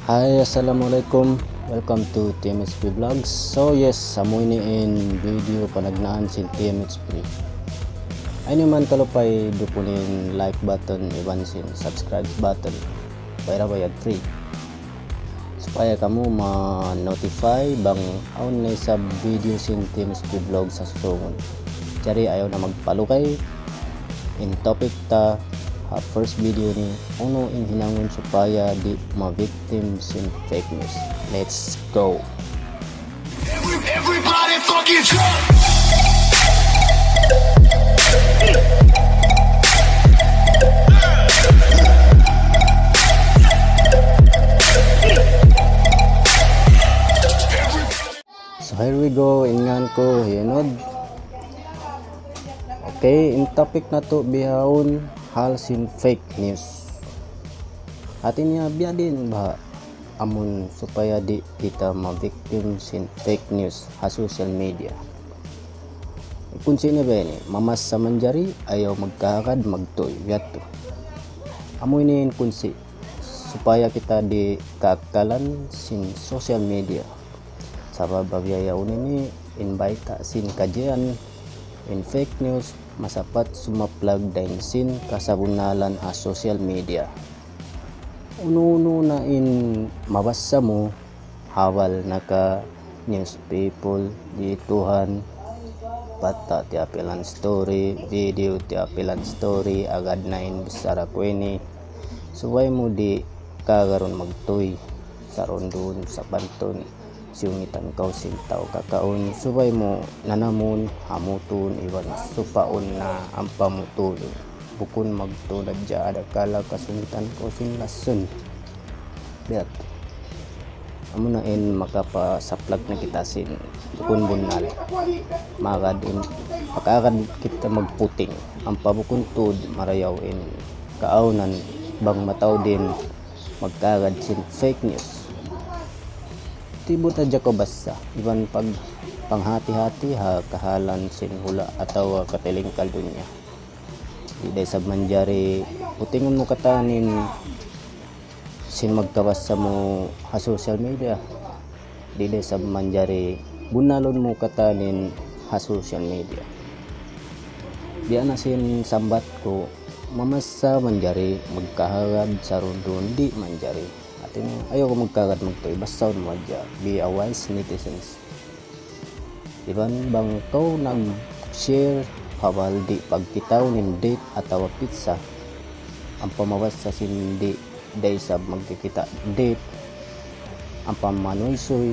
Hi, Assalamualaikum. Welcome to TMHP Vlogs. So yes, amo ini in video panagnaan sin TMHP. Ay naman kalupay dupunin like button iban sin subscribe button. Para bayad free. Supaya kamu ma-notify bang aun na sa video sin TMHP Vlogs sa susunod. Jadi ayaw na magpalukay. In topic ta first video ni uno in hinangon supaya di ma-victim sin fake news. Let's go. Everybody fucking drunk. So here we go, ingan ko hinod. Okay, in topic na to bihawon hal sin fake news. Atin niya biya din ba amon supaya di kita ma-victim sin fake news ha social media. Kung sino ba ini mamas sa manjari ayaw magkakad magtoy yato. Amo ini kunsi supaya kita di kakalan sin social media. Sabab babiyayaw ini invite sin kajian in fake news masapat sumaplag din sin kasabunalan ha social media. Uno na in mabasa mo hawal naka news people dituhan bata ti apilan story video ti apilan story agad na in bisara kweni suway mo di kagaron magtoy sa rondon sa banton siungitan kaw sintaw kakaon subay mo nanamon hamuton iwan supaon na ang pamutulon bukon magtulad dya ada kala kasungitan kaw sin lason biat amo na in makapasaplag na kita sin bukon bunal makadin pakakad kita magputing ang pabukon tud marayaw in kaaunan bang mataw din magkagad sin fake news. Tibot adya ko basta iban pag panghati-hati ha kahalan sin hula ataw katiling kaldunya di day sab manjari putingon mo katanin sin magkabasa mo ha social media di day sab manjari bunalon mo katanin ha social media biya na sin sambat ko mamasa manjari magkahagad sa rondon di manjari ayaw ko magkagat magtoy basta mo dya be a wise netizens iban bang ko nag share hawal di pagkitaw nin date atawa pizza ang pamawas sa sindi day sab magkikita date ang pamanuysoy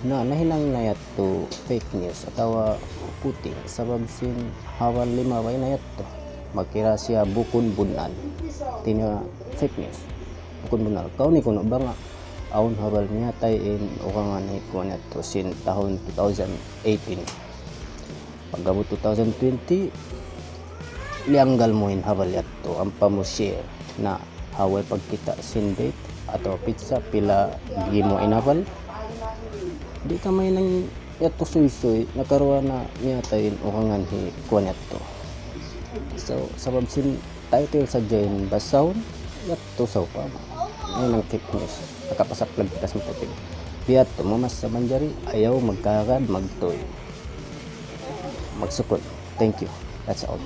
na nahinang nayat to fake news atawa puting sabab sin hawal lima way nayat to makira siya bukon bunan tina fake news kung benar kau ni kuno bang aun habal niya tay in ukangan ni kuno to sin tahun 2018 pagabot 2020 lianggal mo in habal yato ang pamushare na haway pagkita sin date atau pizza pila gimo inabal di ka may nang yato suy nakaruan na niya tay in ukangan hi kuno to so sabab sin title sa join basawn yato sa pa ngayon ang fake news nakapasaplag kita sa puting biat mamas sa manjari ayaw magkagad magtoy magsukod. Thank you, that's all.